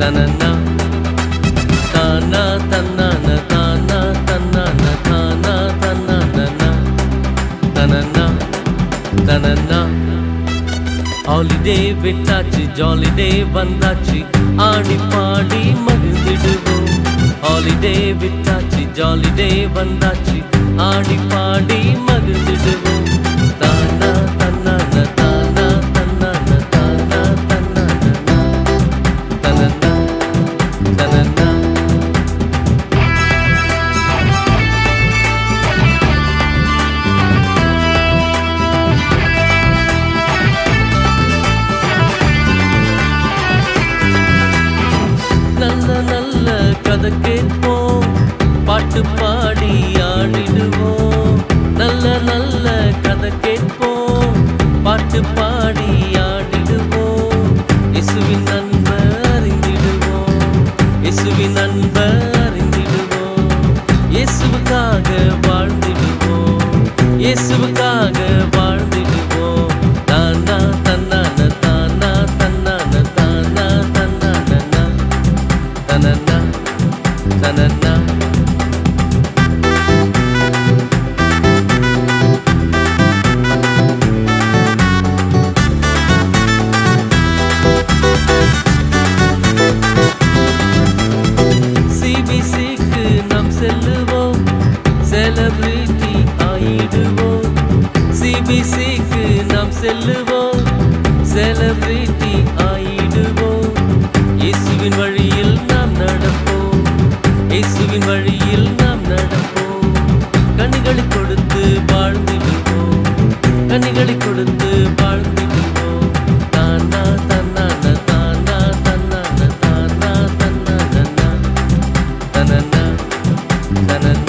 தனனா தானா தன்னான தானா தன்னான தானா தன்னான தனனா தனனா ஹாலிடே விட்டாச்சு ஜாலிடே வந்தாச்சு ஆடி பாடி மகிழ்ந்திடுவோம் ஹாலிடே விட்டாச்சு ஜாலிடே வந்தாச்சு ஆடி பாடி மகிழ்ந்திடுவோம் தானா தன்னான தானா தன்னான தானா தன்னான தனனா தனனா நல்ல நல்ல கதை கேட்போம் பாட்டு பாடி ஆடிடுவோம் நல்ல நல்ல கதை கேட்போம் பாட்டு பாடி ஆடிடுவோம் இயேசுவின் அன்பை அறிந்திடுவோம் இயேசுவின் அன்பை அறிந்திடுவோம் இயேசுவுக்காக வாழ்ந்திடுவோம் இயேசுவுக்காக வாழ்ந்திடுவோம் தானா தன்னான தானா தன்னான தானா தன்னான தனனா தனனா சிபிசிக்கு நாம் செல்லுவோம் செலிபிரிட்டி ஆயிடுவோம் சிபிசிக்கு நாம் செல்லுவோம் செலிபிரிட்டி ஆயிடுவோம் இயேசுவின் வழியில் நாம் நடப்போம் இயேசுவின் வழியில் நாம் நடப்போம் கனிகளை கொடுத்து வாழ்ந்திடுவோம் கனிகளை கொடுத்து வாழ்ந்திடுவோம் தானா தன்னான தானா தன்னான தானா தன்னான தனனா தனனா